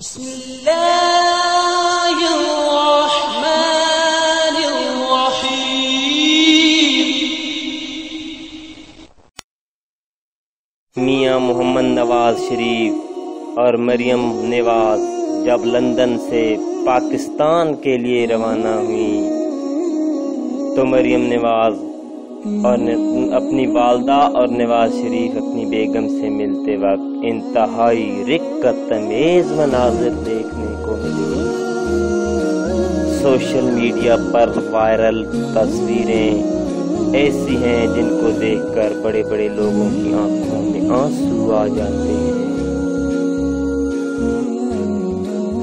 بسم اللہ الرحمن الرحیم۔ میاں محمد نواز شریف اور مریم نواز جب لندن سے پاکستان کے لیے روانہ ہوئی تو مریم نواز اور اپنی والدہ اور نواز شریف اپنی بیگم سے ملتے وقت انتہائی رقت امیز مناظر دیکھنے کو ملے۔ سوشل میڈیا پر وائرل تصویریں ایسی ہیں جن کو دیکھ کر بڑے بڑے لوگوں کی آنکھوں میں آنسو آ جاتے ہیں۔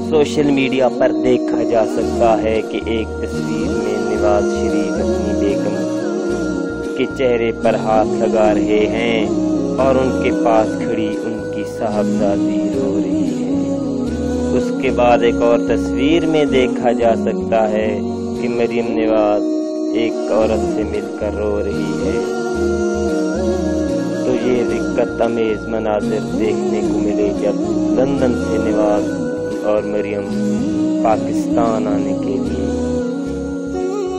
سوشل میڈیا پر دیکھا جا سکتا ہے کہ ایک تصویر میں نواز شریف اپنی بیگم کے چہرے پر ہاتھ لگا رہے ہیں اور ان کے پاس کھڑی ان کی صاحبزادی رو رہی ہے۔ اس کے بعد ایک اور تصویر میں دیکھا جا سکتا ہے کہ مریم نواز ایک عورت سے مل کر رو رہی ہے۔ تو یہ رقت امیز مناظر دیکھنے کو ملے جب لندن سے نواز اور مریم پاکستان آنے کے لیے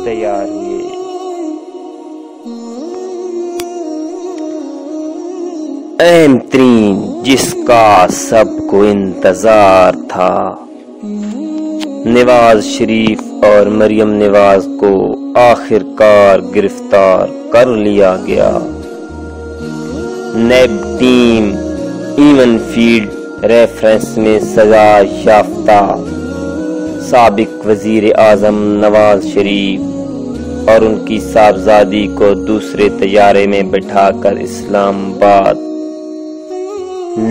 تیار ہوئے۔ اہم ترین جس کا سب کو انتظار تھا، نواز شریف اور مریم نواز کو آخر کار گرفتار کر لیا گیا۔ NAB team even field reference میں سزا یافتہ سابق وزیر اعظم نواز شریف اور ان کی صاحبزادی کو دوسرے طیارے میں بٹھا کر اسلام آباد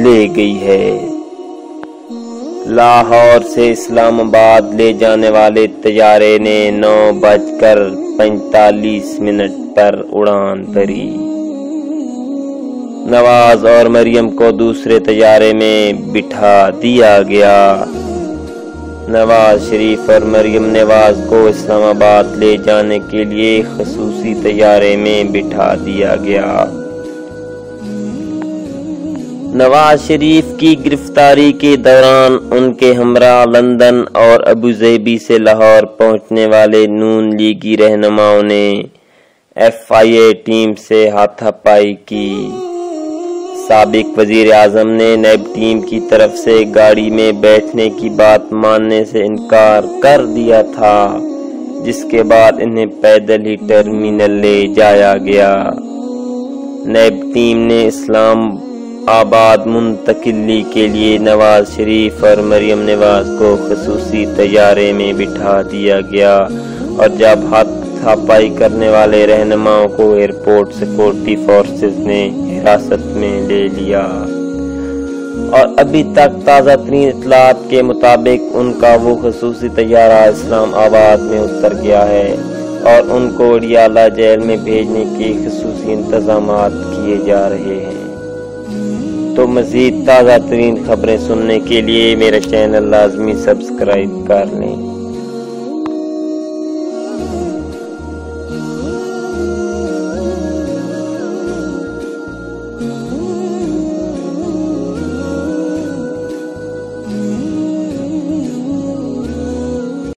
لے گئی ہے۔ لاہور سے اسلام آباد لے جانے والے طیارے نے 9:45 پر اڑان بھری۔ نواز اور مریم کو دوسرے طیارے میں بٹھا دیا گیا۔ نواز شریف اور مریم نواز کو اسلام آباد لے جانے کے لیے خصوصی طیارے میں بٹھا دیا گیا۔ نواز شریف کی گرفتاری کے دوران ان کے ہمراہ لندن اور ابوظہبی سے لاہور پہنچنے والے نون لیگی رہنماؤں نے FIA ٹیم سے ہاتھا پائی کی۔ سابق وزیر اعظم نے نیب ٹیم کی طرف سے گاڑی میں بیٹھنے کی بات ماننے سے انکار کر دیا تھا، جس کے بعد انہیں پیدل ہی ٹرمینل لے جایا گیا۔ نیب ٹیم نے اسلام آباد منتقلی کے لیے نواز شریف اور مریم نواز کو خصوصی طیارے میں بٹھا دیا گیا اور جب ہاتھا پائی کرنے والے رہنماؤں کو ایئرپورٹ سیکورٹی فورسز نے حراست میں لے لیا اور ابھی تک تازہ ترین اطلاعات کے مطابق ان کا وہ خصوصی طیارہ اسلام آباد میں اتر گیا ہے اور ان کو اڈیالہ جیل میں بھیجنے کے خصوصی انتظامات کیے جا رہے ہیں۔ تو مزید تازہ ترین خبریں سننے کے لیے میرا چینل لازمی سبسکرائب کر لیں۔